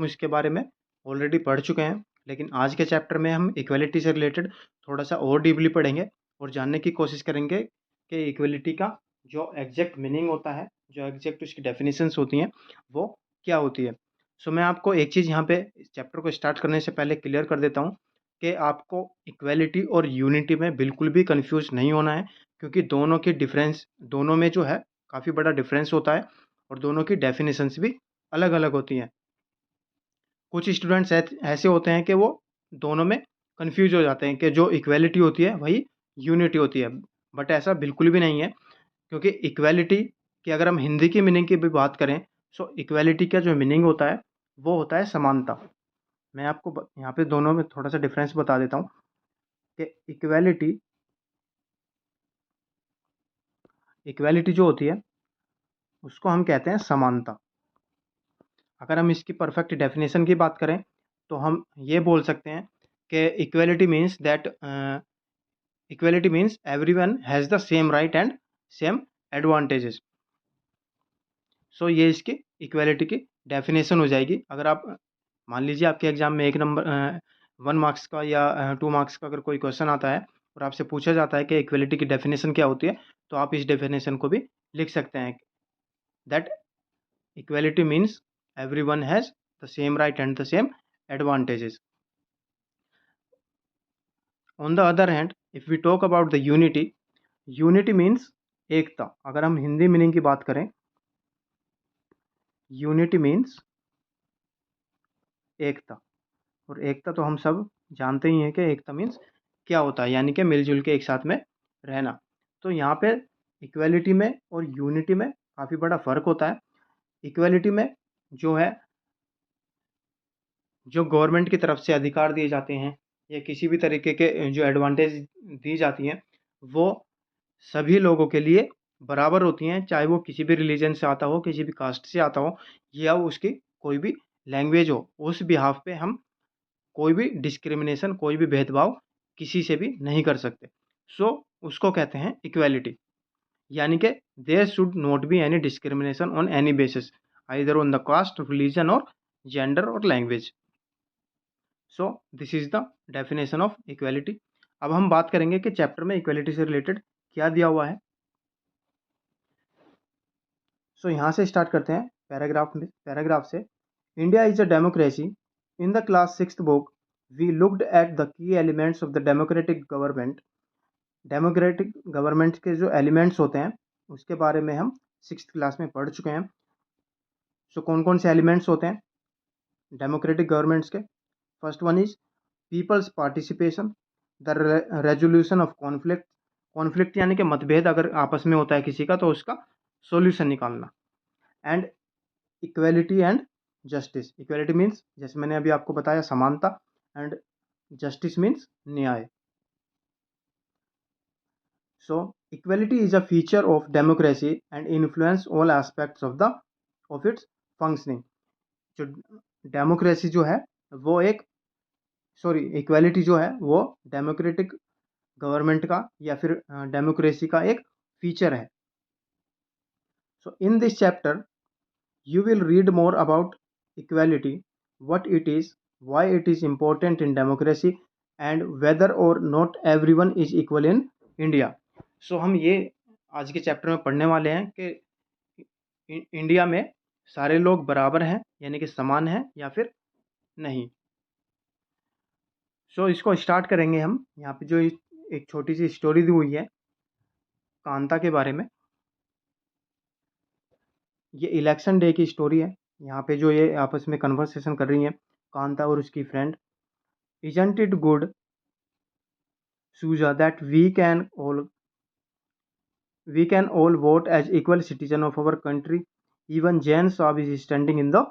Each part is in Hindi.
इसके बारे में ऑलरेडी पढ़ चुके हैं, लेकिन आज के चैप्टर में हम इक्वलिटी से रिलेटेड थोड़ा सा और डीपली पढ़ेंगे और जानने की कोशिश करेंगे कि इक्वलिटी का जो एग्जैक्ट मीनिंग होता है, जो एग्जैक्ट उसकी डेफिनेशंस होती हैं, वो क्या होती है। सो मैं आपको एक चीज़ यहाँ पे इस चैप्टर को स्टार्ट करने से पहले क्लियर कर देता हूँ कि आपको इक्वलिटी और यूनिटी में बिल्कुल भी कंफ्यूज नहीं होना है, क्योंकि दोनों की डिफरेंस, दोनों में जो है काफ़ी बड़ा डिफरेंस होता है और दोनों की डेफिनेशंस भी अलग अलग होती हैं। कुछ स्टूडेंट्स ऐसे होते हैं कि वो दोनों में कंफ्यूज हो जाते हैं कि जो इक्वलिटी होती है वही यूनिटी होती है, बट ऐसा बिल्कुल भी नहीं है। क्योंकि इक्वलिटी की अगर हम हिंदी की मीनिंग की भी बात करें, सो इक्वलिटी का जो मीनिंग होता है वो होता है समानता। मैं आपको यहाँ पे दोनों में थोड़ा सा डिफरेंस बता देता हूँ कि इक्वलिटी इक्वलिटी जो होती है उसको हम कहते हैं समानता। अगर हम इसकी परफेक्ट डेफिनेशन की बात करें तो हम ये बोल सकते हैं कि equality means everyone has the same right and same advantages. So ये इसकी इक्वलिटी की डेफिनेशन हो जाएगी। अगर आप मान लीजिए आपके एग्जाम में 1 मार्क्स का या 2 मार्क्स का अगर कोई क्वेश्चन आता है और आपसे पूछा जाता है कि इक्वलिटी की डेफिनेशन क्या होती है, तो आप इस डेफिनेशन को भी लिख सकते हैं that equality means everyone has the same right and the same advantages. On the other hand, if we talk about the unity means एकता। अगर हम हिंदी मीनिंग की बात करें, यूनिटी मीन्स एकता। और एकता तो हम सब जानते ही हैं कि एकता मीन्स क्या होता है, यानी कि मिलजुल के एक साथ में रहना। तो यहाँ पे इक्वलिटी में और यूनिटी में काफ़ी बड़ा फ़र्क होता है। इक्वलिटी में जो है, जो गवर्नमेंट की तरफ से अधिकार दिए जाते हैं या किसी भी तरीके के जो एडवांटेज दी जाती हैं, वो सभी लोगों के लिए बराबर होती हैं, चाहे वो किसी भी रिलीजन से आता हो, किसी भी कास्ट से आता हो या उसकी कोई भी लैंग्वेज हो। उस बिहाफ पे हम कोई भी डिस्क्रिमिनेशन, कोई भी भेदभाव किसी से भी नहीं कर सकते। सो उसको कहते हैं इक्वालिटी, यानी कि there should not be any discrimination on any basis, either on the caste, religion और जेंडर और language. So this is the definition of equality. अब हम बात करेंगे कि चैप्टर में इक्वालिटी से रिलेटेड क्या दिया हुआ है। सो यहाँ से स्टार्ट करते हैं पैराग्राफ से। India is a democracy. In the class 6th book we looked at the key elements of the democratic government. Democratic government के जो एलिमेंट्स होते हैं उसके बारे में हम 6th क्लास में पढ़ चुके हैं। सो कौन कौन से एलिमेंट्स होते हैं डेमोक्रेटिक गवर्नमेंट्स के? First one is peoples participation, the resolution of conflict. Conflict यानी कि मतभेद अगर आपस में होता है किसी का, तो उसका सॉल्यूशन निकालना। And equality and justice. Equality means, जैसे मैंने अभी आपको बताया, समानता, एंड जस्टिस मीन्स न्याय। So equality is a feature of democracy and influence all aspects of its functioning. जो डेमोक्रेसी जो है वो एक इक्वलिटी जो है वो डेमोक्रेटिक गवर्नमेंट का या फिर डेमोक्रेसी का एक फीचर है। So in this chapter you will read more about equality, what it is, why it is important in democracy, and whether or not everyone is equal in India. So हम ये आज के चैप्टर में पढ़ने वाले हैं कि इंडिया में सारे लोग बराबर हैं, यानी कि समान हैं या फिर नहीं। सो इसको स्टार्ट करेंगे हम। यहाँ पे जो एक छोटी सी स्टोरी दी हुई है कांता के बारे में, ये इलेक्शन डे की स्टोरी है। यहाँ पे जो ये आपस में कन्वर्सेशन कर रही हैं कांता और उसकी friend. Isn't it good, Suja, that we can all vote as equal citizen of our country? Even Jain Saab is standing in the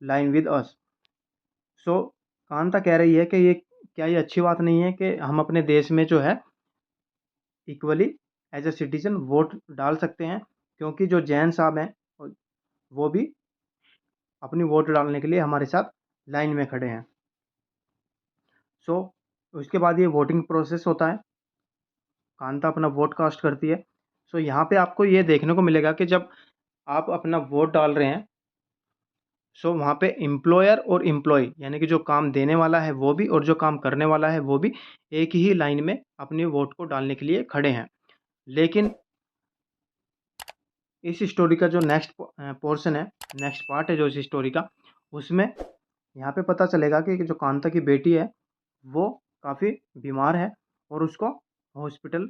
line with us. So Kanta कह रही है कि ये अच्छी बात नहीं है कि हम अपने देश में जो है equally as a citizen vote डाल सकते हैं, क्योंकि जो जैन साहब हैं वो भी अपनी वोट डालने के लिए हमारे साथ लाइन में खड़े हैं। सो उसके बाद ये वोटिंग प्रोसेस होता है, कांता अपना वोट कास्ट करती है। सो यहाँ पे आपको ये देखने को मिलेगा कि जब आप अपना वोट डाल रहे हैं सो वहाँ पे एम्प्लॉयर और एम्प्लॉय यानी कि जो काम देने वाला है वो भी और जो काम करने वाला है वो भी एक ही लाइन में अपनी वोट को डालने के लिए खड़े हैं। लेकिन इस स्टोरी का जो नेक्स्ट पोर्शन है, नेक्स्ट पार्ट है जो इस स्टोरी का, उसमें यहाँ पे पता चलेगा कि जो कांता की बेटी है वो काफ़ी बीमार है और उसको हॉस्पिटल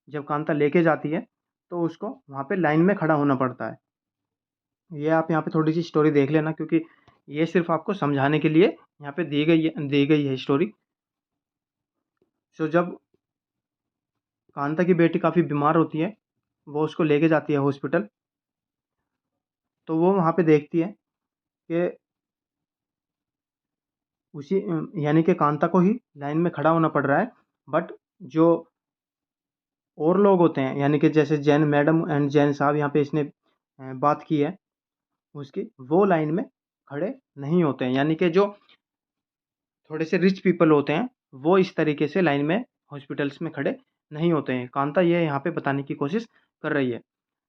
जब कांता लेके जाती है तो उसको वहाँ पे लाइन में खड़ा होना पड़ता है। ये आप यहाँ पे थोड़ी सी स्टोरी देख लेना, क्योंकि ये सिर्फ आपको समझाने के लिए यहाँ पे दी गई है स्टोरी। सो जब कांता की बेटी काफ़ी बीमार होती है, वो उसको लेके जाती है हॉस्पिटल, तो वो वहाँ पे देखती है कि यानी कि कांता को ही लाइन में खड़ा होना पड़ रहा है, बट जो और लोग होते हैं यानी कि जैसे जैन मैडम एंड जैन साहब यहाँ पे इसने बात की है उसकी, वो लाइन में खड़े नहीं होते हैं। यानी कि जो थोड़े से रिच पीपल होते हैं वो इस तरीके से लाइन में हॉस्पिटल्स में खड़े नहीं होते हैं। कांता ये यहाँ पे बताने की कोशिश कर रही है।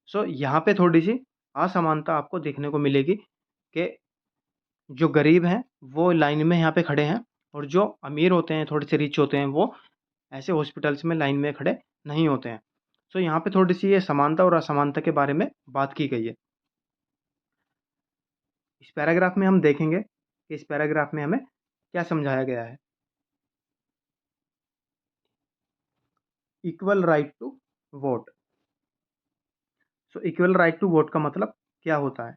सो यहाँ पे थोड़ी सी असमानता आपको देखने को मिलेगी कि जो गरीब हैं वो लाइन में यहाँ पे खड़े हैं और जो अमीर होते हैं, थोड़े से रिच होते हैं, वो ऐसे हॉस्पिटल्स में लाइन में खड़े नहीं होते हैं। सो यहाँ पे थोड़ी सी ये समानता और असमानता के बारे में बात की गई है। इस पैराग्राफ में हम देखेंगे कि इस पैराग्राफ में हमें क्या समझाया गया है। Equal right to vote. So equal right to vote का मतलब क्या होता है?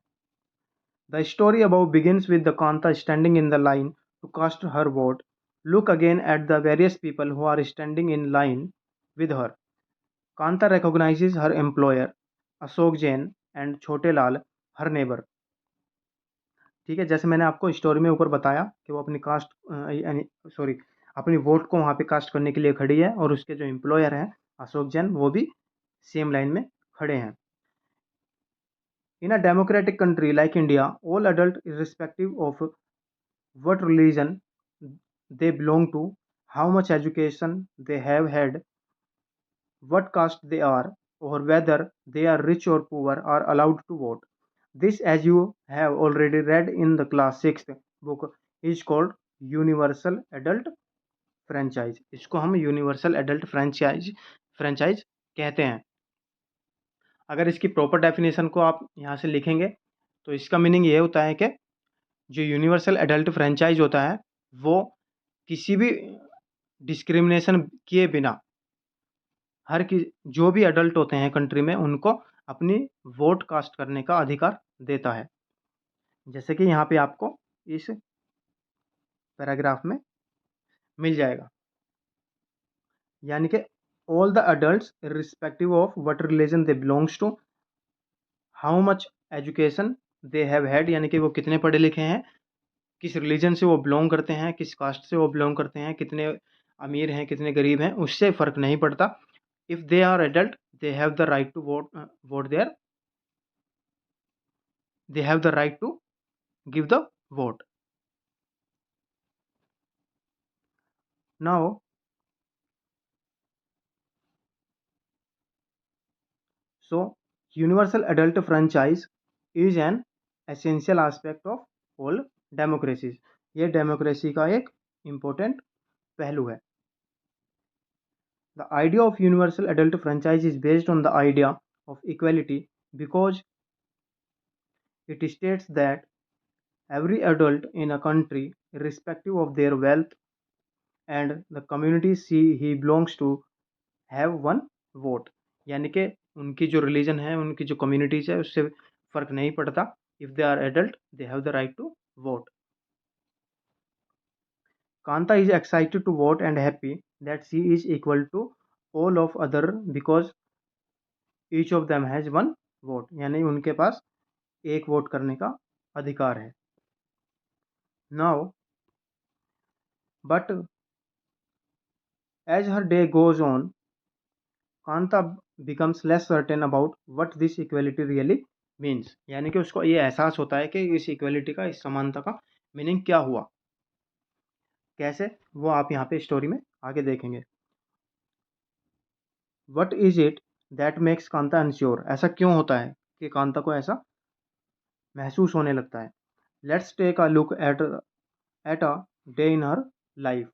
The story above begins with the Kanta standing in the line to cast her vote. Look again at the various people who are standing in line with her. Kanta recognizes her employer, Ashok Jain, and Chote Lal, her neighbor. ठीक है, जैसे मैंने आपको स्टोरी में ऊपर बताया कि वो अपनी अपनी वोट को वहाँ पे कास्ट करने के लिए खड़ी है और उसके जो एम्प्लॉयर हैं अशोक जैन, वो भी सेम लाइन में खड़े हैं। In a democratic country like India, all adults, irrespective of what religion they belong to, how much education they have had, what caste they are, or whether they are rich or poor, are allowed to vote. This, as you have already read in the class 6th book, is called Universal Adult Franchise. इसको हम यूनिवर्सल एडल्ट फ्रेंचाइज कहते हैं। अगर इसकी प्रॉपर डेफिनेशन को आप यहाँ से लिखेंगे तो इसका मीनिंग ये होता है कि जो यूनिवर्सल एडल्ट फ्रेंचाइज होता है वो किसी भी डिस्क्रिमिनेशन किए बिना हर की जो भी अडल्ट होते हैं कंट्री में उनको अपनी वोट कास्ट करने का अधिकार देता है, जैसे कि यहाँ पे आपको इस पैराग्राफ में मिल जाएगा। यानी कि all the adults respective of what religion they belongs to, how much education they have had, यानी कि वो कितने पढ़े लिखे हैं, किस रिलीजन से वो बिलोंग करते हैं, किस कास्ट से वो बिलोंग करते हैं, कितने अमीर हैं, कितने गरीब हैं, उससे फ़र्क नहीं पड़ता। If they are adult they have the right to vote there, they have the right to give the vote. Now so universal adult franchise is an essential aspect of all democracies. ये डेमोक्रेसी का एक इम्पोर्टेंट पहलू है। The idea of universal adult franchise is based on the idea of equality because it states that every adult in a country, irrespective of their wealth and the community he belongs to, have one vote। यानी कि उनकी जो रिलीजन है, उनकी जो कम्युनिटीज है, उससे फर्क नहीं पड़ता। If they are adult they have the right to vote. Kanta is excited to vote and happy that she is equal to all of other because each of them has one vote। यानी उनके पास एक वोट करने का अधिकार है। नाउ बट एज हर day goes on, Kanta becomes less certain about what this equality really means. यानी कि उसको ये एहसास होता है कि इस इक्वलिटी का, इस समानता का मीनिंग क्या हुआ। कैसे, वो आप यहाँ पे स्टोरी में आगे देखेंगे। What is it that makes Kanta unsure. ऐसा क्यों होता है कि कांता को ऐसा महसूस होने लगता है। Let's take a look at a day in her life.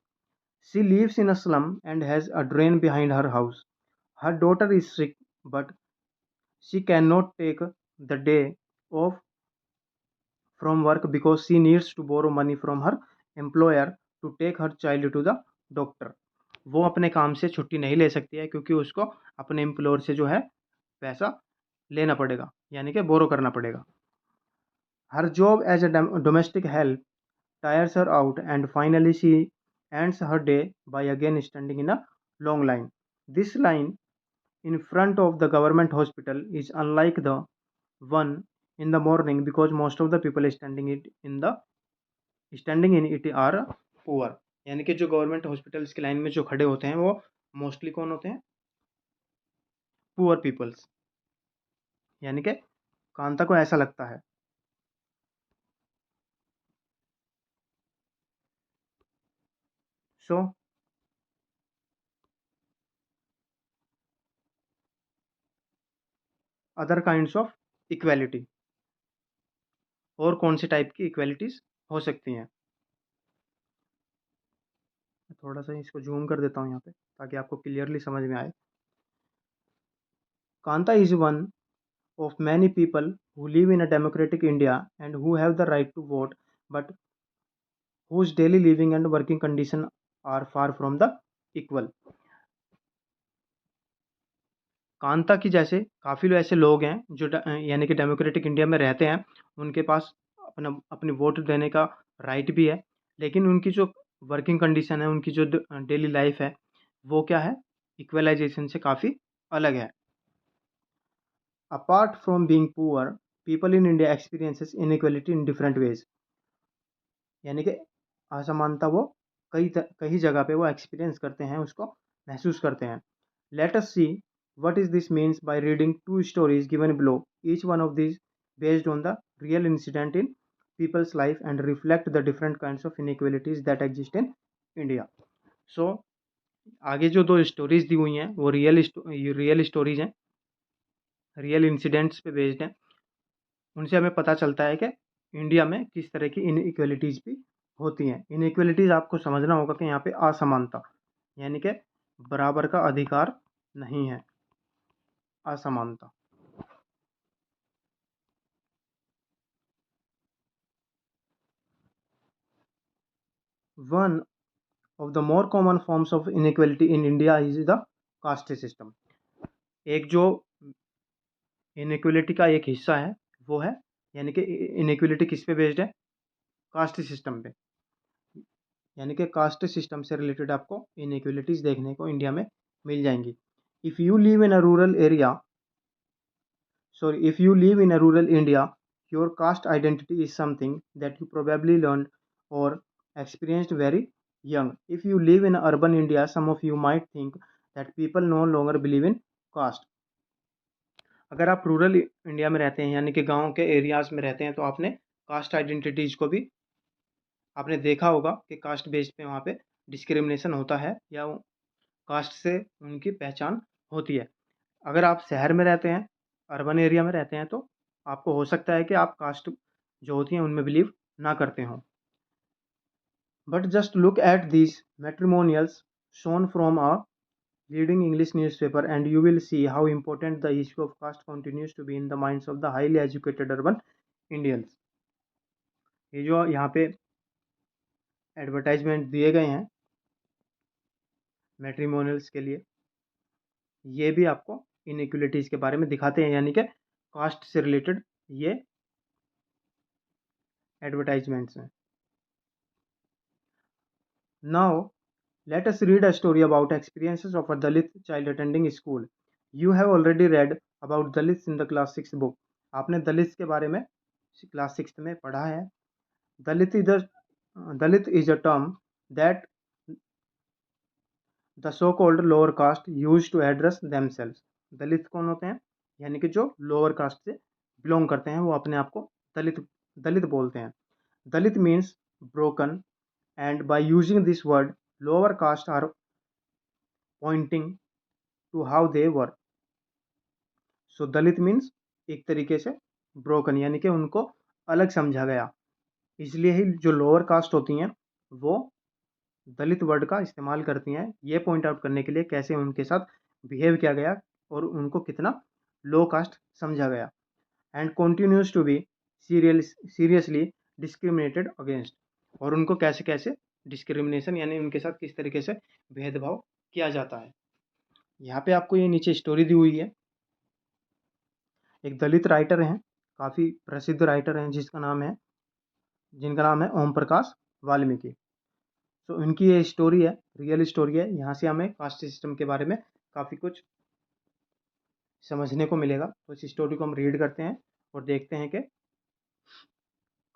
She lives in a slum and has a drain behind her house. Her daughter is sick, but she cannot take the day off from work because she needs to borrow money from her employer to take her child to the doctor. वो अपने काम से छुट्टी नहीं ले सकती है क्योंकि उसको अपने एम्प्लॉयर से जो है पैसा लेना पड़ेगा, यानी कि बोरो करना पड़ेगा. Her job as a domestic help tires her out, and finally she ends her day by again standing in a long line. This line in front of the government hospital is unlike the one in the morning because most of the people standing in it are poor. यानी कि जो गवर्नमेंट हॉस्पिटल्स की लाइन में जो खड़े होते हैं वो मोस्टली कौन होते हैं? Poor peoples. यानी कि कांता को ऐसा लगता है. So other kinds of equality, और कौन से टाइप की इक्वालिटीज हो सकती हैं? थोड़ा सा इसको जूम कर देता हूँ यहाँ पे ताकि आपको क्लियरली समझ में आए. Kanta is one of many people who live in a democratic India and who have the right to vote, but whose daily living and working conditions are far from the equal. Kanta की जैसे काफ़ी ऐसे लोग हैं जो यानी कि डेमोक्रेटिक इंडिया में रहते हैं, उनके पास अपनी वोट देने का राइट भी है, लेकिन उनकी जो वर्किंग कंडीशन है, उनकी जो डेली लाइफ है, वो क्या है? इक्वलाइजेशन से काफ़ी अलग है. Apart from being poor, people in India experiences inequality in different ways. यानी कि असमानता वो कई जगह पे वो एक्सपीरियंस करते हैं, उसको महसूस करते हैं. Let us see what is this means by reading two stories given below. Each one of this based on the real incident in people's life and reflect the different kinds of inequalities that exist in India. So आगे जो दो स्टोरीज दी हुई हैं वो रियल स्टोरीज हैं, रियल इंसिडेंट्स पे बेस्ड हैं. उनसे हमें पता चलता है कि इंडिया में किस तरह की इनइक्वालिटीज़ भी होती हैं. इनइक्वालिटीज़ आपको समझना होगा कि यहाँ पे असमानता यानी कि बराबर का अधिकार नहीं है, असमानता. One of the more common forms of inequality in India is the caste system. एक जो इनइक्वालिटी का एक हिस्सा है वो है, यानी कि इनइक्वालिटी किस पे बेस्ड है? कास्ट सिस्टम पे. यानी कि कास्ट सिस्टम से रिलेटेड आपको इनइक्वालिटीज़ देखने को इंडिया में मिल जाएंगी. If you live in a rural area, sorry, if you live in a rural India, your caste identity is something that you probably learned or experienced very young. If you live in urban India, some of you might think that people no longer believe in caste. अगर आप रूरल इंडिया में रहते हैं यानी कि गांव के एरियाज में रहते हैं तो आपने कास्ट आइडेंटिटीज को भी आपने देखा होगा कि कास्ट बेस्ड पे वहाँ पे डिस्क्रिमिनेशन होता है या कास्ट से उनकी पहचान होती है. अगर आप शहर में रहते हैं, अर्बन एरिया में रहते हैं, तो आपको हो सकता है कि आप कास्ट जो होती हैं उनमें बिलीव ना करते हों. But just look at these matrimonials shown from a leading English newspaper and you will see how important the issue of caste continues to be in the minds of the highly educated urban Indians. ये जो यहाँ पे एडवर्टाइजमेंट दिए गए हैं मैट्रिमोनियल्स के लिए, ये भी आपको इनइक्वलिटीज़ के बारे में दिखाते हैं, यानी कि कास्ट से रिलेटेड ये एडवर्टाइजमेंट्स हैं. Now, let us read a story about experiences of a Dalit child attending school. You have already read about Dalits in the class 6 book. आपने दलित के बारे में क्लास 6 में पढ़ा है. Dalit is a Dalit is a term that the so-called lower caste used to address themselves. दलित कौन होते हैं? यानी कि जो लोअर कास्ट से बिलोंग करते हैं वो अपने आप को दलित दलित बोलते हैं. दलित means broken, and by using this word, lower caste are pointing to how they were. So Dalit means एक तरीके से ब्रोकन, यानी कि उनको अलग समझा गया. इसलिए ही जो लोअर कास्ट होती हैं वो दलित वर्ड का इस्तेमाल करती हैं, ये पॉइंट आउट करने के लिए कैसे उनके साथ बिहेव किया गया और उनको कितना लो कास्ट समझा गया। And continues to be seriously discriminated against, और उनको कैसे कैसे डिस्क्रिमिनेशन यानी उनके साथ किस तरीके से भेदभाव किया जाता है। यहाँ पे आपको ये नीचे स्टोरी दी हुई है। एक दलित राइटर हैं, काफ़ी प्रसिद्ध राइटर हैं, जिनका नाम है ओम प्रकाश वाल्मीकि। तो इनकी ये स्टोरी है, रियल स्टोरी है। यहाँ से हमें कास्ट सिस्टम के बारे में काफ़ी कुछ समझने को मिलेगा। तो इस स्टोरी को हम रीड करते हैं और देखते हैं कि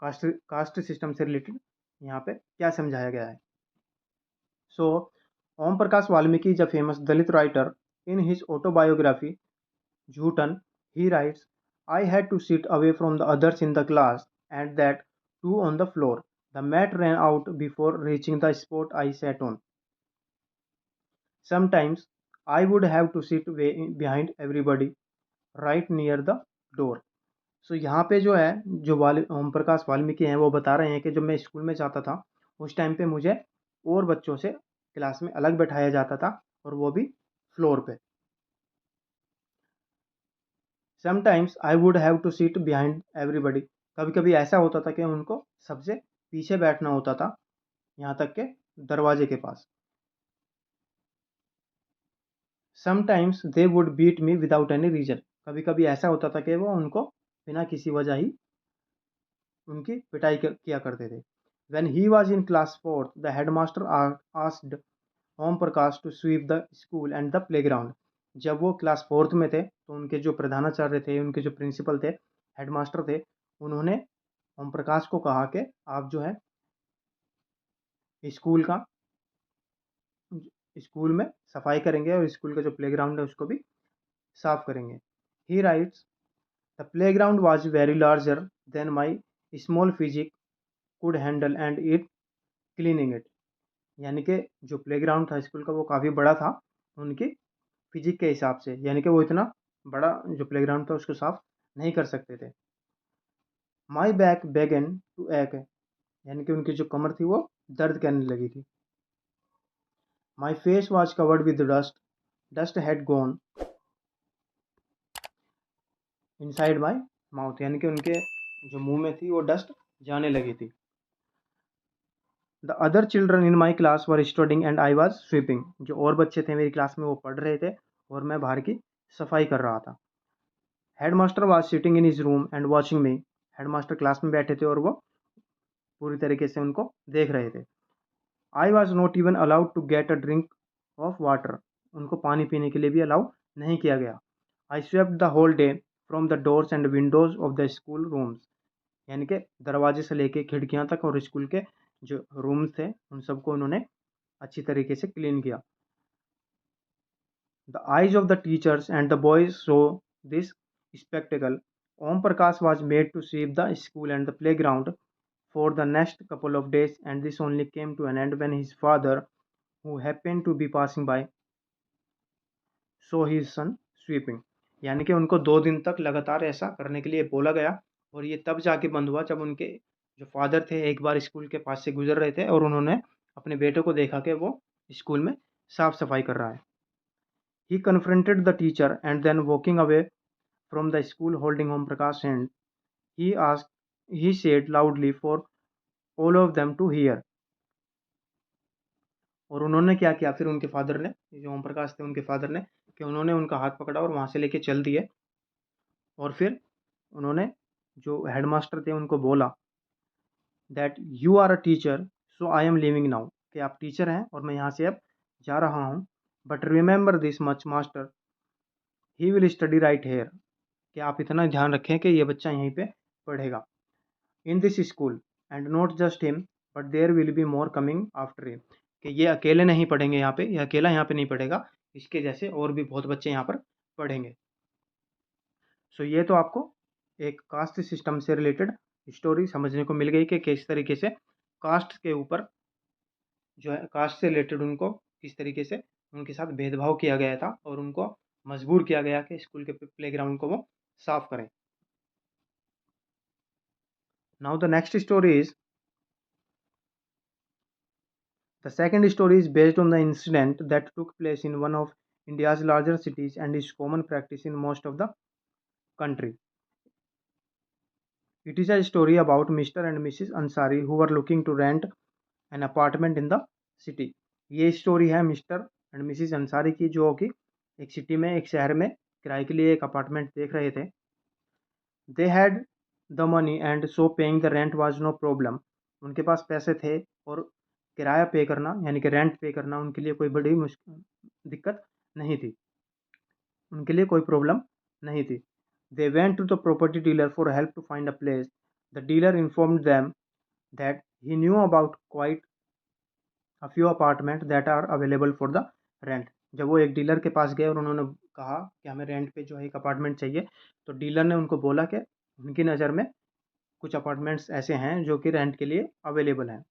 कास्ट कास्ट सिस्टम से रिलेटेड यहाँ पे क्या समझाया गया है। So Om Prakash Valmiki is a famous Dalit writer. In his autobiography Joothan he writes, I had to sit away from the others in the class and that too on the floor, the mat ran out before reaching the spot I sat on. Sometimes I would have to sit way behind everybody right near the door. सो यहाँ पे जो है, जो ओम प्रकाश वाल्मीकि हैं वो बता रहे हैं कि जब मैं स्कूल में जाता था उस टाइम पे मुझे और बच्चों से क्लास में अलग बैठाया जाता था, और वो भी फ्लोर पे। Sometimes I would have to sit behind everybody, कभी कभी ऐसा होता था कि उनको सबसे पीछे बैठना होता था, यहाँ तक के दरवाजे के पास। Sometimes they would beat me without any reason, कभी कभी ऐसा होता था कि वो उनको बिना किसी वजह ही उनकी पिटाई किया करते थे। When he was in class 4th, the headmaster asked Om Prakash to sweep the school and the playground. जब वो क्लास 4th में थे तो उनके जो प्रधानाचार्य थे, उनके जो प्रिंसिपल थे, हेडमास्टर थे, उन्होंने ओम प्रकाश को कहा कि आप जो है स्कूल का स्कूल में सफाई करेंगे और स्कूल का जो प्लेग्राउंड है उसको भी साफ करेंगे। He writes, the playground was very larger than my small physique could handle and it cleaning it. यानी कि जो प्लेग्राउंड था स्कूल का वो काफ़ी बड़ा था उनकी फिजिक के हिसाब से, यानी कि वो इतना बड़ा जो प्लेग्राउंड था उसको साफ नहीं कर सकते थे। माई बैक बेगन टू एक, यानी कि उनकी जो कमर थी वो दर्द करने लगी थी। My face was covered with dust, dust had gone inside my mouth, यानी कि उनके जो मुंह में थी वो डस्ट जाने लगी थी। The other children in my class were studying and I was sweeping, जो और बच्चे थे मेरी क्लास में वो पढ़ रहे थे और मैं बाहर की सफाई कर रहा था। Headmaster was sitting in his room and watching me, headmaster class में बैठे थे और वो पूरी तरीके से उनको देख रहे थे। I was not even allowed to get a drink of water, उनको पानी पीने के लिए भी अलाउ नहीं किया गया। I swept the whole day from the doors and windows of the school rooms, यानी कि दरवाजे से लेके खिड़कियां तक और स्कूल के जो रूम्स थे उन सबको उन्होंने अच्छी तरीके से क्लीन किया। The eyes of the teachers and the boys so this spectacle. Om Prakash was made to sweep the school and the playground for the next couple of days, and this only came to an end when his father, who happened to be passing by, saw his son sweeping. यानी कि उनको 2 दिन तक लगातार ऐसा करने के लिए बोला गया, और ये तब जाके बंद हुआ जब उनके जो फादर थे एक बार स्कूल के पास से गुजर रहे थे और उन्होंने अपने बेटे को देखा कि वो स्कूल में साफ सफाई कर रहा है। He confronted the teacher and then walking away from the school holding Om Prakash's hand, he asked, he said loudly for all of them to hear. और उन्होंने क्या किया फिर उनके फादर ने, जो ओम प्रकाश थे उनके फादर ने, कि उन्होंने उनका हाथ पकड़ा और वहाँ से लेके चल दिए, और फिर उन्होंने जो हेडमास्टर थे उनको बोला that you are a teacher so I am leaving now, कि आप टीचर हैं और मैं यहाँ से अब जा रहा हूँ, but remember this much master, he will study right here, कि आप इतना ध्यान रखें कि ये बच्चा यहीं पे पढ़ेगा in this school, and not just him but there will be more coming after him, कि ये अकेले नहीं पढ़ेंगे यहाँ पे, ये अकेला यहाँ पे नहीं पढ़ेगा, इसके जैसे और भी बहुत बच्चे यहाँ पर पढ़ेंगे। सो ये तो आपको एक कास्ट सिस्टम से रिलेटेड स्टोरी समझने को मिल गई कि किस तरीके से कास्ट के ऊपर जो है कास्ट से रिलेटेड उनको किस तरीके से उनके साथ भेदभाव किया गया था और उनको मजबूर किया गया कि स्कूल के प्लेग्राउंड को वो साफ करें। Now the next story is The second story is based on the incident that took place in one of India's larger cities and is common practice in most of the country. It is a story about Mr. and Mrs. Ansari who were looking to rent an apartment in the city. ये स्टोरी है मिस्टर एंड मिसिस अंसारी की, जो कि एक सिटी में, एक शहर में किराए के लिए एक अपार्टमेंट देख रहे थे. They had the money and so paying the rent was no problem. उनके पास पैसे थे और किराया पे करना यानी कि रेंट पे करना उनके लिए कोई बड़ी दिक्कत नहीं थी, उनके लिए कोई प्रॉब्लम नहीं थी. They went to the property dealer for help to find a place. The dealer informed them that he knew about quite a few apartment that are available for the rent. जब वो एक डीलर के पास गए और उन्होंने कहा कि हमें रेंट पे जो है एक अपार्टमेंट चाहिए, तो डीलर ने उनको बोला कि उनकी नज़र में कुछ अपार्टमेंट्स ऐसे हैं जो कि रेंट के लिए अवेलेबल हैं.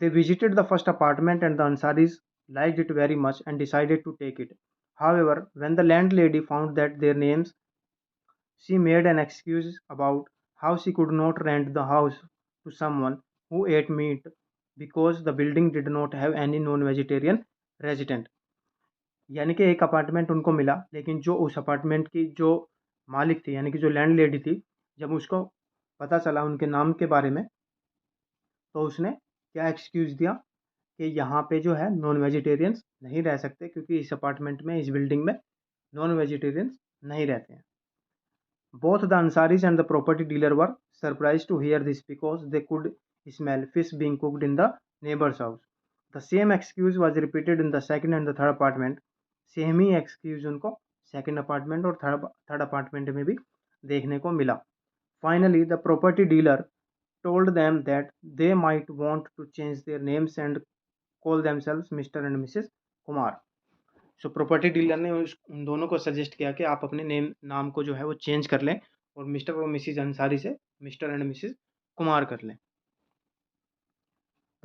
They visited the first apartment and the Ansaris liked it very much and decided to take it. However, when the landlady found that their names, she made an excuse about how she could not rent the house to someone who ate meat because the building did not have any non-vegetarian resident. यानी कि एक अपार्टमेंट उनको मिला, लेकिन जो उस अपार्टमेंट की जो मालिक थी यानी कि जो लैंड लेडी थी, जब उसको पता चला उनके नाम के बारे में, तो उसने क्या एक्सक्यूज़ दिया कि यहाँ पे जो है नॉन वेजिटेरियंस नहीं रह सकते, क्योंकि इस अपार्टमेंट में, इस बिल्डिंग में नॉन वेजिटेरियंस नहीं रहते हैं. Both the Ansaris and the property dealer were surprised to hear this because they could smell fish being cooked in the neighbor's house. The same excuse was repeated in the second and the third apartment. Same he excuse उनको सेकंड अपार्टमेंट और थर्ड अपार्टमेंट में भी देखने को मिला. Finally, the property dealer told them that they might want to change their names and call themselves Mr. and Mrs. Kumar. So property dealer ने उन दोनों को सजेस्ट किया कि आप अपने नाम को जो है वो चेंज कर लें और मिस्टर और मिसिज अंसारी से मिस्टर एंड मिसिज कुमार कर लें.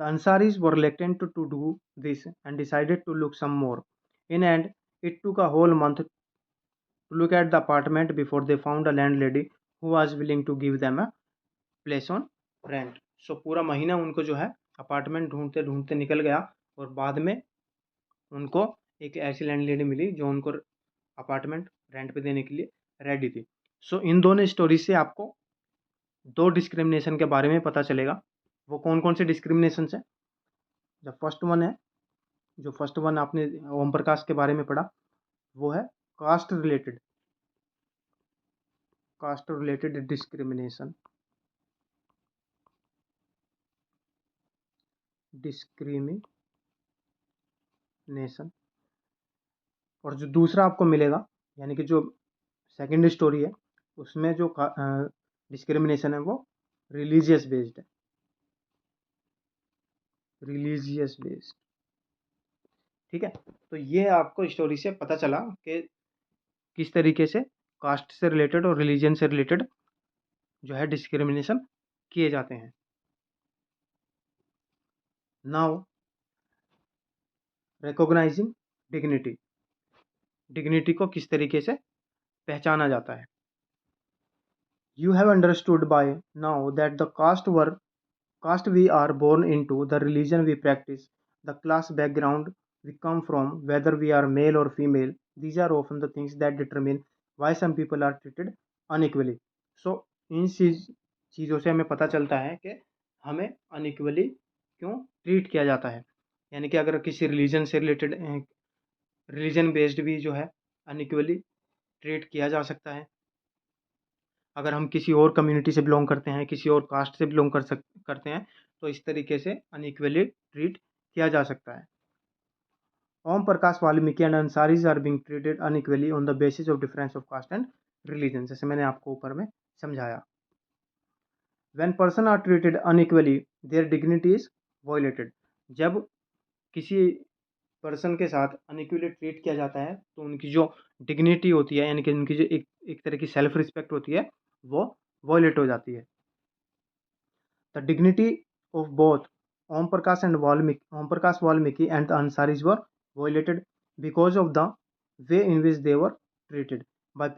The Ansaris were reluctant to do this and decided to look some more. In and it took a whole month to look at the apartment before they found a landlady who was willing to give them a place on rent. So पूरा महीना उनको जो है अपार्टमेंट ढूंढते ढूंढते निकल गया और बाद में उनको एक ऐसी लैंड लेडी मिली जो उनको अपार्टमेंट रेंट पे देने के लिए रेडी थी. सो इन दोनों स्टोरी से आपको दो डिस्क्रिमिनेशन के बारे में पता चलेगा. वो कौन कौन से डिस्क्रिमिनेशन है? जो फर्स्ट वन है, जो फर्स्ट वन आपने ओम प्रकाश के बारे में पढ़ा, वो है कास्ट रिलेटेड डिस्क्रिमिनेशन. और जो दूसरा आपको मिलेगा, यानी कि जो सेकंड स्टोरी है, उसमें जो डिस्क्रिमिनेशन है वो रिलीजियस बेस्ड है. ठीक है. तो ये आपको स्टोरी से पता चला कि किस तरीके से कास्ट से रिलेटेड और रिलीजन से रिलेटेड जो है डिस्क्रिमिनेशन किए जाते हैं. नाउ रिकॉग्नाइजिंग डिग्निटी को किस तरीके से पहचाना जाता है. You have understood by now that the caste we are born into, the religion we practice, the class background we come from, whether we are male or female, these are often the things that determine why some people are treated unequally. So इन चीज़ों से हमें पता चलता है कि हमें अनइक्वली क्यों ट्रीट किया जाता है. यानी कि अगर किसी रिलीजन से रिलेटेड, रिलीजन बेस्ड भी जो है अनइक्वली ट्रीट किया जा सकता है. अगर हम किसी और कम्युनिटी से बिलोंग करते हैं, किसी और कास्ट से बिलोंग करते हैं, तो इस तरीके से अनइक्वली ट्रीट किया जा सकता है. Om Prakash Valmiki and Ansaris are being treated unequally on the basis of difference of caste and religion, जैसे मैंने आपको ऊपर में समझाया. When person are treated unequally their dignity is violated. जब किसी पर्सन के साथ अनइक्वली ट्रीट किया जाता है, तो उनकी जो डिग्निटी होती है, यानी कि उनकी जो एक तरह की सेल्फ रिस्पेक्ट होती है, वो वायलेट हो जाती है. The dignity of both Om Prakash Valmiki and the Ansaris were violated because of the way in which they were treated. by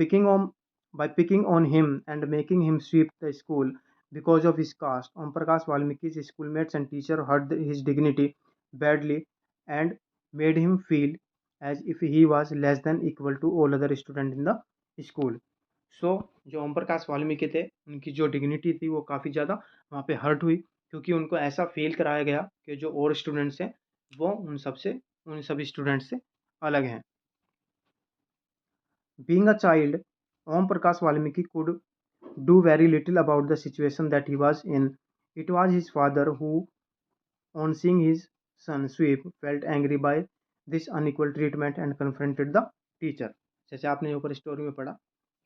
picking on him and making him sweep the school because of his caste, Om Prakash Valmiki's schoolmates and teacher hurt his dignity badly and made him feel as if he was less than equal to all other students in the school. सो जो ओम प्रकाश वाल्मीकि थे उनकी जो डिग्निटी थी वो काफ़ी ज़्यादा वहाँ पे हर्ट हुई, क्योंकि उनको ऐसा फील कराया गया कि जो और स्टूडेंट्स हैं वो उन सभी स्टूडेंट्स से अलग हैं. Being a child, Om Prakash Valmiki could do very little about the situation that he was in. It was his father who, on seeing his son sweep, felt angry by this unequal treatment and confronted the teacher. जैसे आपने ऊपर स्टोरी में पढ़ा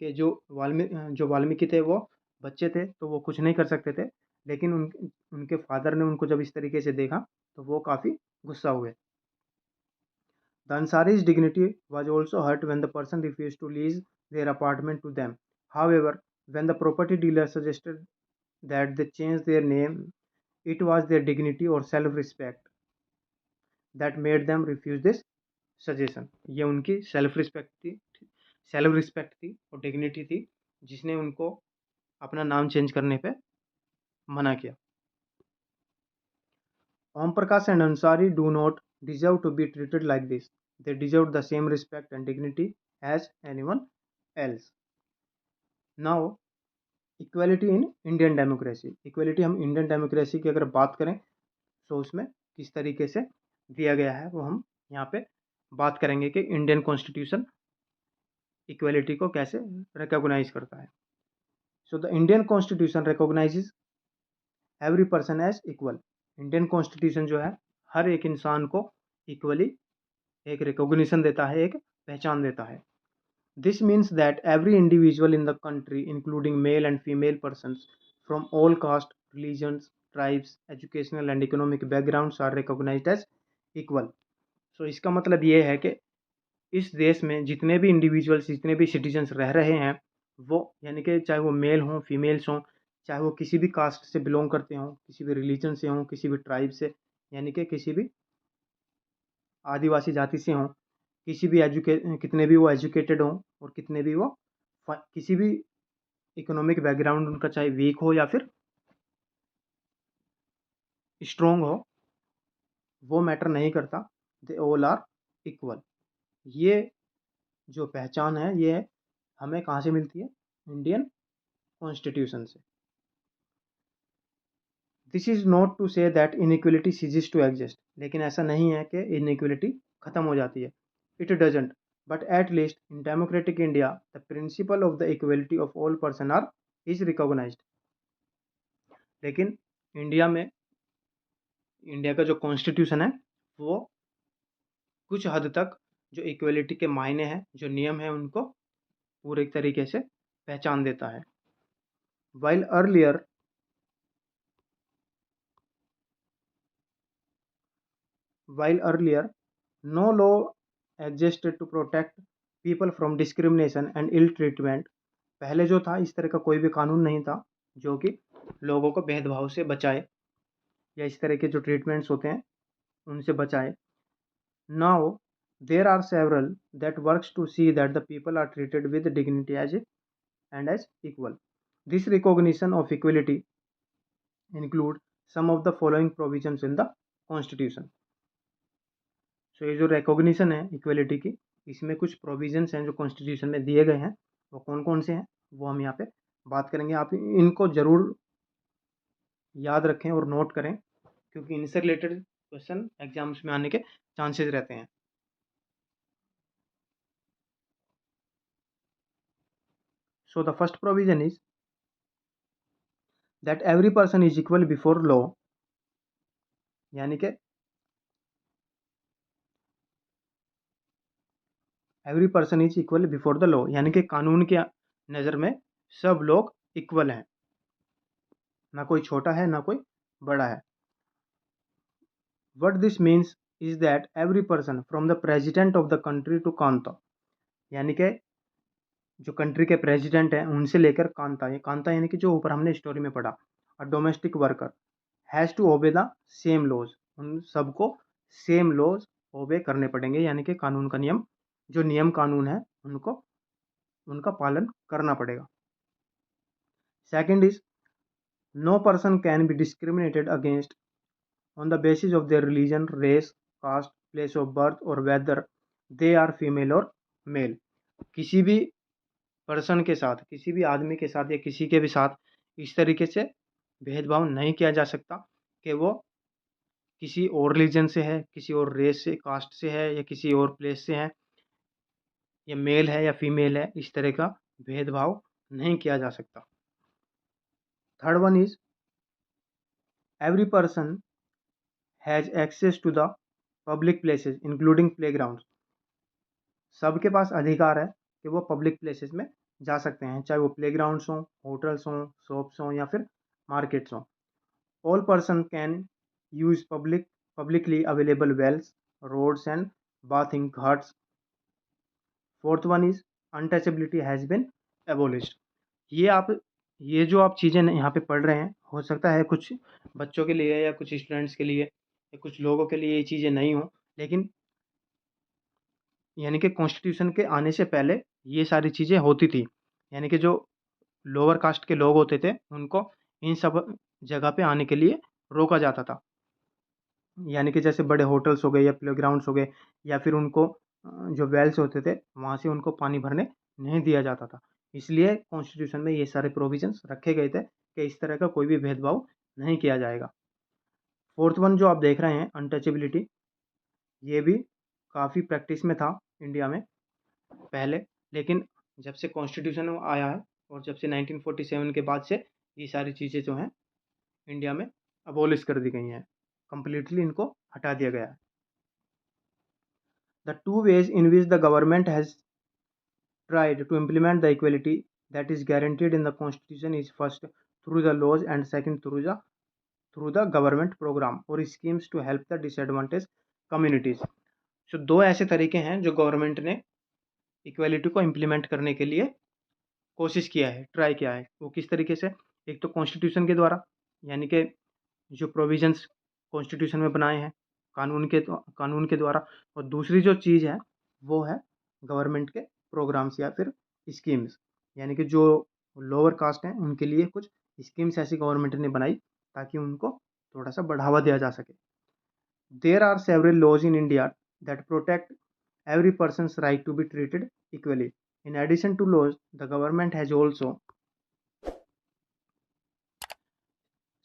कि जो वाल्मीकि थे वो बच्चे थे तो वो कुछ नहीं कर सकते थे, लेकिन उनके फादर ने उनको जब इस तरीके से देखा तो वो काफ़ी गुस्सा हुए. The Ansari's dignity was also hurt when the person refused to lease their apartment to them. However, when the property dealer suggested that they change their name, it was their dignity or self-respect that made them refuse this suggestion. ये उनकी सेल्फ रिस्पेक्ट थी और डिग्निटी थी जिसने उनको अपना नाम चेंज करने पे मना किया. Om Prakash and Ansari do not deserve to be treated like this. They deserve the same respect and dignity as anyone else. Now, equality in Indian democracy. Equality हम इंडियन डेमोक्रेसी की अगर बात करें तो उसमें किस तरीके से दिया गया है वो हम यहाँ पे बात करेंगे कि इंडियन कॉन्स्टिट्यूशन इक्वलिटी को कैसे रिकॉग्नाइज करता है. So the Indian constitution recognises every person as equal. Indian constitution जो है हर एक इंसान को इक्वली एक रिकॉग्निशन देता है, एक पहचान देता है. This means that every individual in the country, including male and female persons from all caste, religions, tribes, educational and economic backgrounds are recognized as equal. So इसका मतलब ये है कि इस देश में जितने भी इंडिविजुअल्स, जितने भी सिटीजन्स रह रहे हैं वो यानी कि चाहे वो मेल हों, फीमेल्स हों, चाहे वो किसी भी कास्ट से बिलोंग करते हों, किसी भी रिलीजन से हों, किसी भी ट्राइब से, यानी कि किसी भी आदिवासी जाति से हों, कितने भी वो एजुकेटेड हों और कितने भी वो किसी भी इकोनॉमिक बैकग्राउंड उनका चाहे वीक हो या फिर स्ट्रोंग हो, वो मैटर नहीं करता. They all are equal. ये जो पहचान है ये हमें कहाँ से मिलती है? इंडियन कॉन्स्टिट्यूशन से. This is not to say that inequality ceases to exist. लेकिन ऐसा नहीं है कि इनइक्वलिटी खत्म हो जाती है. It doesn't. But at least in democratic India the principle of the equality of all person are is recognised. लेकिन इंडिया का जो कॉन्स्टिट्यूशन है वो कुछ हद तक जो इक्वलिटी के मायने हैं, जो नियम हैं, उनको पूरे तरीके से पहचान देता है. While earlier no law existed to protect people from discrimination and ill treatment. पहले जो था इस तरह का कोई भी कानून नहीं था जो कि लोगों को भेदभाव से बचाए या इस तरह के जो ट्रीटमेंट्स होते हैं उनसे बचाए. Now there are several that works to see that the people are treated with dignity as equal. This recognition of equality include some of the following provisions in the constitution. So ये जो recognition है इक्वलिटी की, इसमें कुछ प्रोविजंस हैं जो कॉन्स्टिट्यूशन में दिए गए हैं. वो कौन कौन से हैं वो हम यहाँ पे बात करेंगे. आप इनको जरूर याद रखें और नोट करें क्योंकि इनसे रिलेटेड क्वेश्चन एग्जाम्स में आने के चांसेस रहते हैं. So the first provision is that every person is equal before law. यानी कि every person is equal before the law, यानी कि कानून के नज़र में सब लोग इक्वल हैं, ना कोई छोटा है ना कोई बड़ा है. What this means is that every person from the president of the country to Kanta, यानी कि जो कंट्री के प्रेसिडेंट हैं उनसे लेकर कांता, ये कांता यानी कि जो ऊपर हमने स्टोरी में पढ़ा, a domestic worker has to obey the same laws. उन सबको सेम लॉज ओबे करने पड़ेंगे, यानी कि कानून का नियम, जो नियम कानून है उनको उनका पालन करना पड़ेगा. Second is no person can be discriminated against on the basis of their religion, race, caste, place of birth or whether they are female or male. किसी भी पर्सन के साथ, किसी भी आदमी के साथ या किसी के भी साथ इस तरीके से भेदभाव नहीं किया जा सकता कि वो किसी और रिलीजन से है, किसी और रेस से, कास्ट से है या किसी और प्लेस से है, या मेल है या फीमेल है, इस तरह का भेदभाव नहीं किया जा सकता। Third one is every person has access to the public places including playground. सबके पास अधिकार है कि वो पब्लिक प्लेसेस में जा सकते हैं, चाहे वो प्लेग्राउंड्स हों, होटल्स हों, शॉप्स हों या फिर मार्केट्स हों। All person can use publicly available wells, roads and bathing ghats. Fourth one is untouchability has been abolished. ये आप ये जो आप चीज़ें यहाँ पे पढ़ रहे हैं, हो सकता है कुछ बच्चों के लिए या कुछ स्टूडेंट्स के लिए या कुछ लोगों के लिए ये चीज़ें नहीं हों, लेकिन यानी कि कॉन्स्टिट्यूशन के आने से पहले ये सारी चीज़ें होती थी। यानी कि जो लोअर कास्ट के लोग होते थे उनको इन सब जगह पे आने के लिए रोका जाता था। यानी कि जैसे बड़े होटल्स हो गए या प्लेग्राउंड्स हो गए या फिर उनको जो वेल्स होते थे वहाँ से उनको पानी भरने नहीं दिया जाता था। इसलिए कॉन्स्टिट्यूशन में ये सारे प्रोविजंस रखे गए थे कि इस तरह का कोई भी भेदभाव नहीं किया जाएगा। फोर्थ वन जो आप देख रहे हैं अनटचेबिलिटी, ये भी काफ़ी प्रैक्टिस में था इंडिया में पहले, लेकिन जब से कॉन्स्टिट्यूशन आया है और जब से 1947 के बाद से ये सारी चीज़ें जो हैं इंडिया में अबॉलिश कर दी गई हैं, कंप्लीटली इनको हटा दिया गया है। The two ways in which the government has tried to implement the equality that is guaranteed in the constitution is first through the laws and second through the government program or schemes to help the disadvantaged communities. So दो ऐसे तरीके हैं जो गवर्नमेंट ने इक्वालिटी को इम्प्लीमेंट करने के लिए कोशिश किया है, ट्राई किया है। वो किस तरीके से? एक तो कॉन्स्टिट्यूशन के द्वारा, यानी कि जो प्रोविजंस कॉन्स्टिट्यूशन में बनाए हैं कानून के द्वारा, और दूसरी जो चीज़ है वो है गवर्नमेंट के प्रोग्राम्स या फिर स्कीम्स। यानी कि जो लोअर कास्ट हैं उनके लिए कुछ स्कीम्स ऐसी गवर्नमेंट ने बनाई ताकि उनको थोड़ा सा बढ़ावा दिया जा सके। There are several laws in India that protect every person's right to be treated equally. In addition to laws, the government has also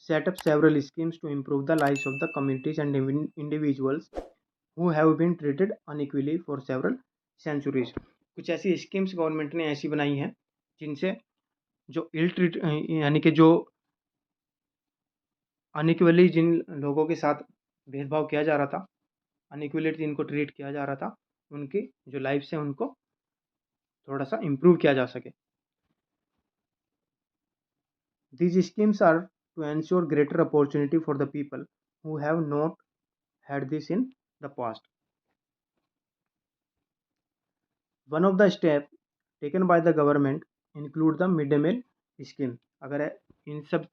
set up several schemes to improve the lives of the communities and individuals who have been treated unequally for several centuries. कुछ ऐसी स्कीम्स गवर्नमेंट ने ऐसी बनाई हैं जिनसे जो इल ट्रीट यानी कि जो अनइक्वली जिन लोगों के साथ भेदभाव किया जा रहा था, अनइक्वली जिनको ट्रीट किया जा रहा था, उनकी जो लाइफ है उनको थोड़ा सा इम्प्रूव किया जा सके। These schemes are to ensure greater opportunity for the people who have not had this in the past. One of the steps taken by the government include the mid-day meal scheme. अगर इन सब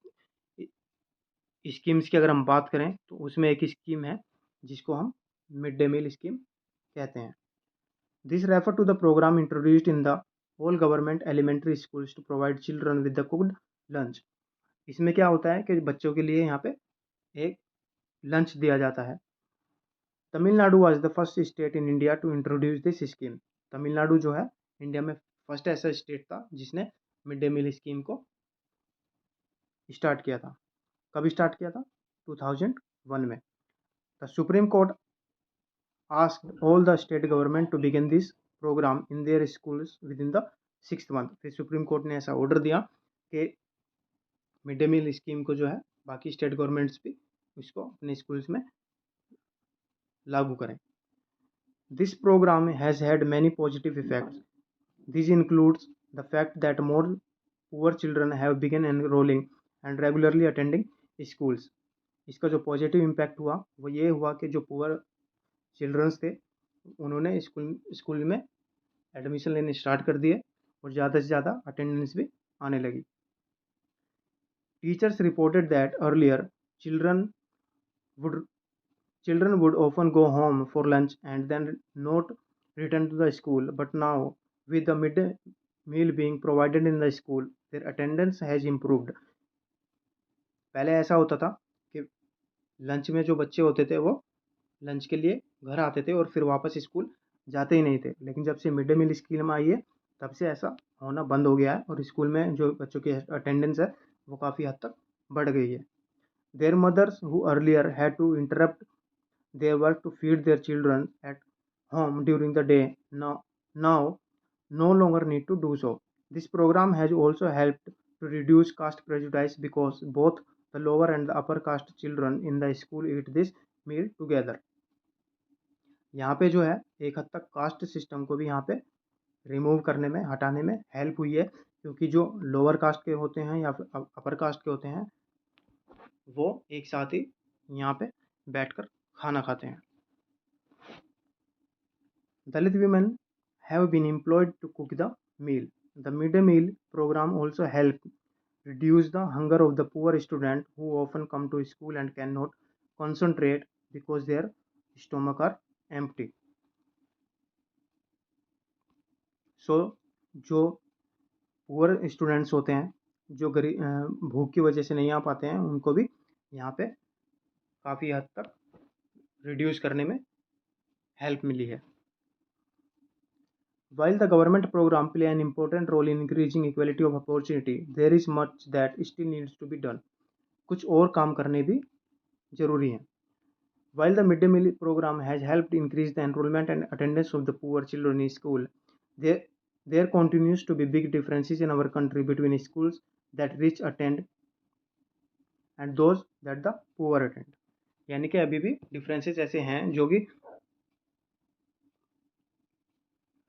स्कीम्स की अगर हम बात करें तो उसमें एक स्कीम है जिसको हम मिड डे मील स्कीम कहते हैं। This refer to the programme introduced in the all government elementary schools to provide children with the cooked lunch. इसमें क्या होता है कि बच्चों के लिए यहाँ पे एक लंच दिया जाता है। Tamil Nadu was the first state in India to introduce this scheme. Tamil Nadu जो है इंडिया में फर्स्ट ऐसा स्टेट था जिसने मिड डे मील स्कीम को स्टार्ट किया था। कब स्टार्ट किया था? 2001 में। The Supreme Court asked all the state government to begin this programme in their schools within the 6th month. फिर सुप्रीम कोर्ट ने ऐसा ऑर्डर दिया कि मिड डे मील स्कीम को जो है बाकी स्टेट गवर्नमेंट्स भी इसको अपने स्कूल्स में लागू करें। This programme has had many positive effects. This includes the fact that more poor children have begun enrolling and regularly attending schools. इसका जो पॉजिटिव इम्पैक्ट हुआ वो ये हुआ कि जो पुअर चिल्ड्रंस थे उन्होंने स्कूल में एडमिशन लेने स्टार्ट कर दिए और ज़्यादा से ज़्यादा अटेंडेंस भी आने लगी। Teachers reported that earlier children would often go home for lunch and then not return to the school, but now with the midday meal being provided in the school, their attendance has improved. पहले ऐसा होता था कि लंच में जो बच्चे होते थे वो लंच के लिए घर आते थे और फिर वापस स्कूल जाते ही नहीं थे। लेकिन जब से मिड डे मील स्कीम आई है, तब से ऐसा होना बंद हो गया है और स्कूल में जो बच्चों की अटेंडेंस है वो काफ़ी हद तक बढ़ गई है। Their mothers who earlier had to interrupt their work to feed their children at home during the day now no longer need to do so. This program has also helped to reduce caste prejudice because both the lower and the upper caste children in the school eat this meal together. यहाँ पे जो है एक हद तक कास्ट सिस्टम को भी यहाँ पे रिमूव करने में, हटाने में हेल्प हुई है, क्योंकि जो लोअर कास्ट के होते हैं या फिर अपर कास्ट के होते हैं वो एक साथ ही यहाँ पे बैठकर खाना खाते हैं। Dalit women have been employed to cook the meal. The midday meal program also helped reduce the hunger of the poor students who often come to school and cannot concentrate because their stomach are empty. So जो पुअर स्टूडेंट्स होते हैं, जो भूख की वजह से नहीं आ पाते हैं, उनको भी यहाँ पे काफ़ी हद तक रिड्यूस करने में हेल्प मिली है। While the government program play an important role in increasing equality of opportunity, there is much that still needs to be done. कुछ और काम करने भी जरूरी हैं। While the midday meal program has helped increase the enrollment and attendance of the poor children in school, there continues to be big differences in our country between schools that rich attend and those that the poor attend. यानी कि अभी भी डिफरेंसेस ऐसे हैं जो कि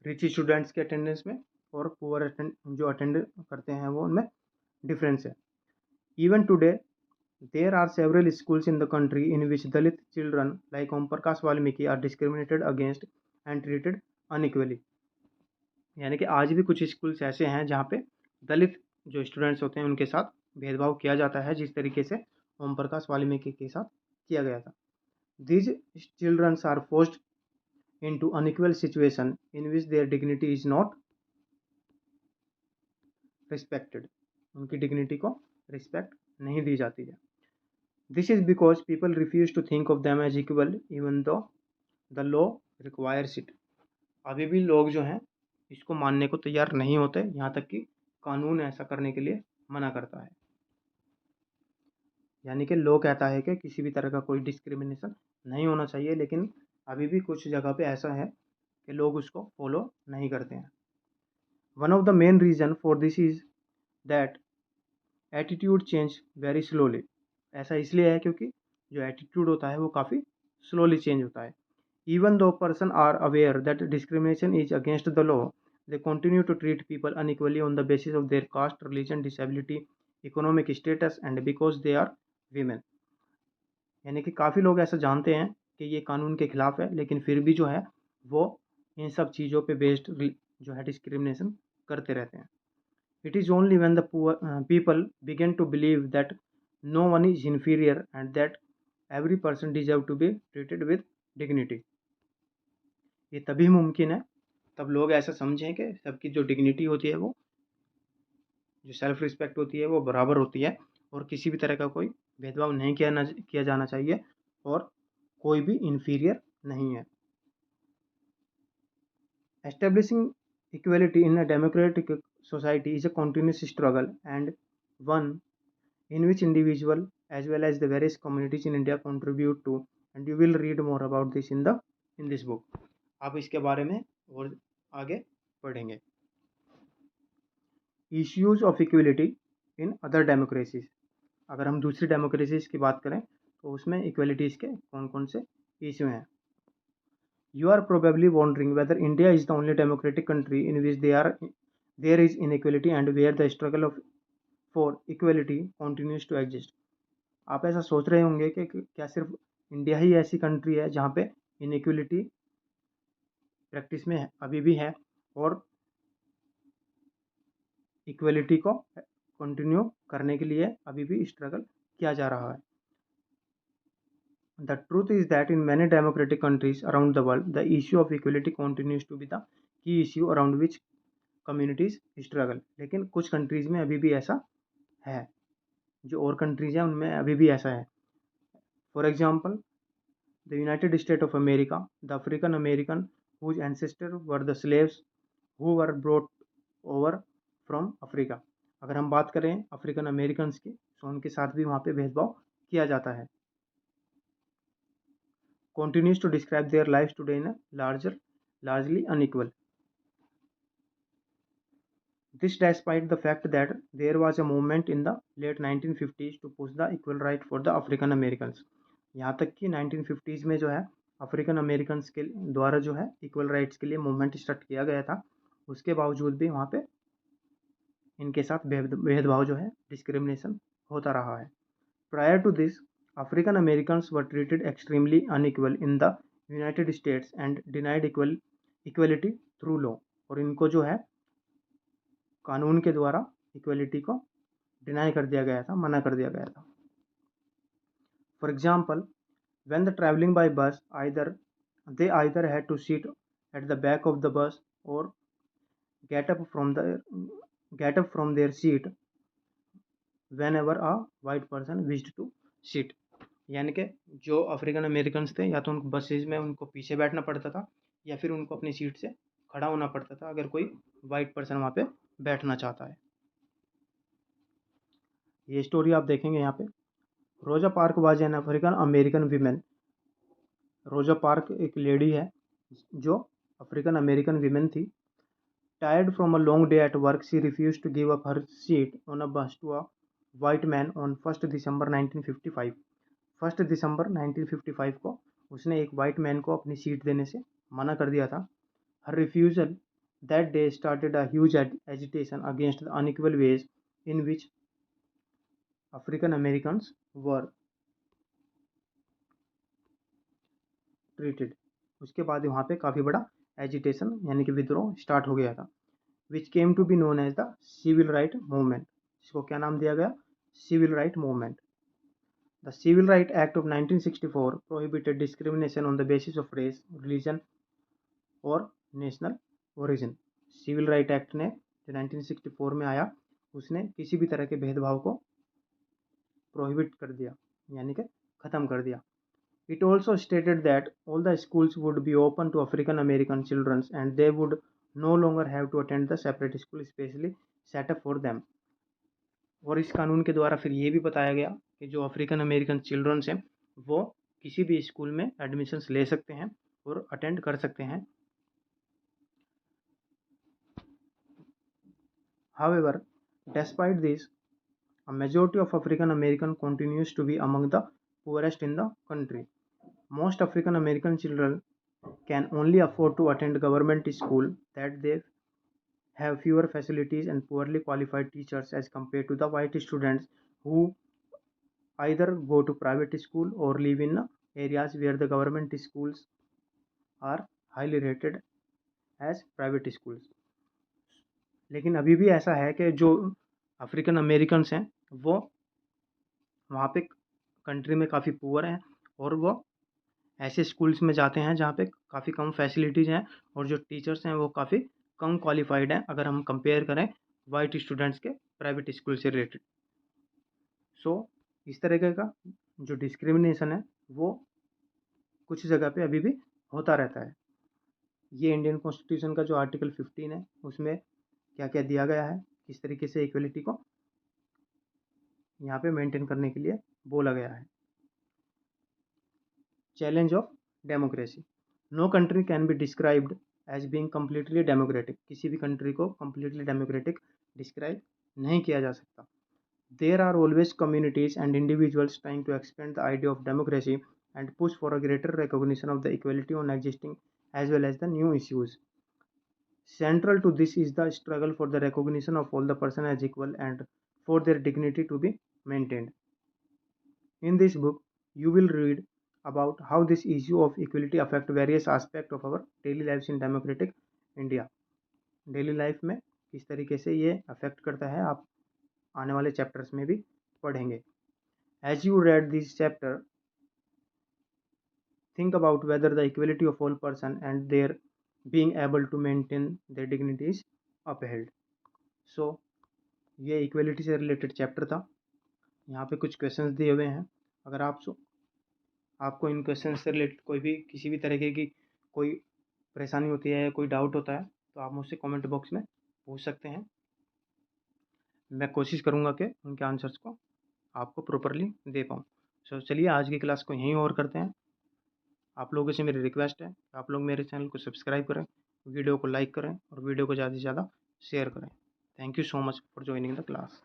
रिच स्टूडेंट्स के अटेंडेंस में और पुअर जो अटेंड करते हैं वो उनमें डिफरेंस है। Even today there are several schools in the country in which Dalit children like Om Prakash Valmiki are discriminated against and treated unequally. यानी कि आज भी कुछ स्कूल्स ऐसे हैं जहाँ पे दलित जो स्टूडेंट्स होते हैं उनके साथ भेदभाव किया जाता है, जिस तरीके से ओम प्रकाश वाल्मीकि के साथ किया गया था। These childrens are forced into unequal situation in which their dignity is not respected. उनकी डिग्निटी को रिस्पेक्ट नहीं दी जाती है। This is because people refuse to think of them as equal even though the law requires it. अभी भी लोग जो हैं इसको मानने को तैयार नहीं होते, यहाँ तक कि कानून ऐसा करने के लिए मना करता है। यानी कि लॉ कहता है कि किसी भी तरह का कोई डिस्क्रिमिनेशन नहीं होना चाहिए, लेकिन अभी भी कुछ जगह पे ऐसा है कि लोग उसको फॉलो नहीं करते हैं। One of the main reason for this is that attitude change very slowly. ऐसा इसलिए है क्योंकि जो एटीट्यूड होता है वो काफ़ी स्लोली चेंज होता है। Even though person are aware that discrimination is against the law, they continue to treat people unequally on the basis of their caste, religion, disability, economic status and because they are women. यानी कि काफ़ी लोग ऐसा जानते हैं कि ये कानून के खिलाफ है, लेकिन फिर भी जो है वो इन सब चीज़ों पे बेस्ड जो है डिस्क्रिमिनेशन करते रहते हैं। It is only when the people begin to believe that no one is inferior and that every person deserve to be treated with dignity. ये तभी मुमकिन है तब लोग ऐसा समझें कि सबकी जो डिग्निटी होती है, वो जो सेल्फ रिस्पेक्ट होती है वो बराबर होती है और किसी भी तरह का कोई भेदभाव नहीं किया जाना चाहिए और कोई भी इन्फीरियर नहीं है। Establishing equality in a democratic society is a continuous struggle and one in which individual as well as the various communities in India contribute to, and you will read more about this in this book. आप इसके बारे में और आगे पढ़ेंगे। Issues of equality in other democracies. अगर हम दूसरी डेमोक्रेसीज की बात करें तो उसमें इक्वलिटीज़ के कौन कौन से इश्यू हैं। You are probably wondering whether India is the only democratic country in which there is inequality and where the struggle for equality continues to exist. आप ऐसा सोच रहे होंगे कि क्या सिर्फ इंडिया ही ऐसी कंट्री है जहाँ पे इनइक्वलिटी प्रैक्टिस में अभी भी है और इक्वलिटी को कंटिन्यू करने के लिए अभी भी स्ट्रगल किया जा रहा है। The truth is that in many democratic countries around the world the issue of equality continues to be the key issue around which communities struggle. लेकिन कुछ कंट्रीज में अभी भी ऐसा है, जो और कंट्रीज हैं उनमें अभी भी ऐसा है। For example the United state of America, the African American whose ancestors were the slaves who were brought over from Africa. अगर हम बात करें अफ्रीकन अमेरिकन की तो उनके साथ भी वहाँ पे भेदभाव किया जाता है। continues to describe their lives today in a largely unequal. This despite the fact that there was a movement in the late 1950s to push the equal right for the African Americans. यहाँ तक कि 1950s में जो है अफ्रीकन अमेरिकन के द्वारा जो है इक्वल राइट्स के लिए मूवमेंट स्टार्ट किया गया था, उसके बावजूद भी वहाँ पे इनके साथ भेदभाव जो है डिस्क्रिमिनेशन होता रहा है। Prior to this, African Americans were treated extremely unequal in the United States and denied equality through law। और इनको जो है कानून के द्वारा इक्वलिटी को डिनाई कर दिया गया था, मना कर दिया गया था। For example when the traveling by bus, they either had to sit at the back of the bus or get up from their seat whenever a white person wished to sit। यानी कि जो अफ्रीकन अमेरिकन थे या तो उनको बसेज में उनको पीछे बैठना पड़ता था या फिर उनको अपनी सीट से खड़ा होना पड़ता था अगर कोई वाइट पर्सन वहाँ पे बैठना चाहता है। ये स्टोरी आप देखेंगे यहाँ पे। Rosa Park was an African American women. Rosa Park एक लेडी है जो अफ्रीकन अमेरिकन वीमेन थी। Tired from a long day at work, she refuse to give up her seat on a bus to a white man on 1 दिसंबर 1955। 1 दिसंबर 1955 को उसने एक वाइट मैन को अपनी सीट देने से मना कर दिया था। Her refusal that day started a huge agitation against the unequal ways in which African Americans were treated. उसके बाद वहाँ पे काफ़ी बड़ा एजिटेशन यानी कि विद्रोह स्टार्ट हो गया था। Which came to be known as the civil right movement. इसको क्या नाम दिया गया? Civil right movement. The civil right act of 1964 prohibited discrimination on the basis of race, religion और national origin. Civil right act ने जो 1964 में आया उसने किसी भी तरह के भेदभाव को प्रोहिबिट कर दिया यानी कि ख़त्म कर दिया। It also stated that all the schools would be open to African American children and they would no longer have to attend the separate school specially set up for them। और इस कानून के द्वारा फिर ये भी बताया गया कि जो अफ्रीकन अमेरिकन चिल्ड्रंस हैं वो किसी भी स्कूल में एडमिशन्स ले सकते हैं और अटेंड कर सकते हैं। However, despite this, a majority of African American continues to be among the poorest in the country। Most African American children can only afford to attend government school that they have fewer facilities and poorly qualified teachers as compared to the white students who either go to private school or live in areas where the government schools are highly rated as private schools। लेकिन अभी भी ऐसा है कि जो अफ्रीकन अमेरिकन्स हैं वो वहाँ पे कंट्री में काफ़ी पुअर हैं और वो ऐसे स्कूल्स में जाते हैं जहाँ पे काफ़ी कम फैसिलिटीज़ हैं और जो टीचर्स हैं वो काफ़ी कम क्वालिफाइड हैं अगर हम कंपेयर करें वाइट स्टूडेंट्स के प्राइवेट स्कूल से रिलेटेड। सो इस तरीके का जो डिस्क्रिमिनेशन है वो कुछ जगह पे अभी भी होता रहता है। ये इंडियन कॉन्स्टिट्यूशन का जो आर्टिकल 15 है उसमें क्या क्या दिया गया है, किस तरीके से इक्वलिटी को यहाँ पे मेंटेन करने के लिए बोला गया है। Challenge of democracy. No country can be described as being completely democratic. किसी भी कंट्री को कम्प्लीटली डेमोक्रेटिक डिस्क्राइब नहीं किया जा सकता। There are always communities and individuals trying to expand the idea of democracy and push for a greater recognition of the equality on existing as well as the new issues। Central to this is the struggle for the recognition of all the persons as equal and for their dignity to be maintained। In this book, you will read about how this issue of equality affect various aspects of our daily lives in democratic India। Daily life में किस तरीके से ये अफेक्ट करता है आप आने वाले चैप्टर्स में भी पढ़ेंगे। As you read this chapter, think about whether the equality of all person and their being able to maintain their dignity is upheld। So, ये इक्वलिटी से रिलेटेड चैप्टर था। यहाँ पे कुछ क्वेश्चंस दिए हुए हैं। अगर आप आपको इन क्वेश्चन से रिलेटेड कोई भी किसी भी तरीके की कोई परेशानी होती है या कोई डाउट होता है तो आप मुझसे कमेंट बॉक्स में पूछ सकते हैं। मैं कोशिश करूँगा कि उनके आंसर्स को आपको प्रॉपरली दे पाऊँ। सो चलिए आज की क्लास को यहीं और करते हैं। आप लोगों से मेरी रिक्वेस्ट है आप लोग मेरे चैनल को सब्सक्राइब करें, वीडियो को लाइक करें और वीडियो को ज़्यादा से ज़्यादा शेयर करें। Thank you so much for joining the class.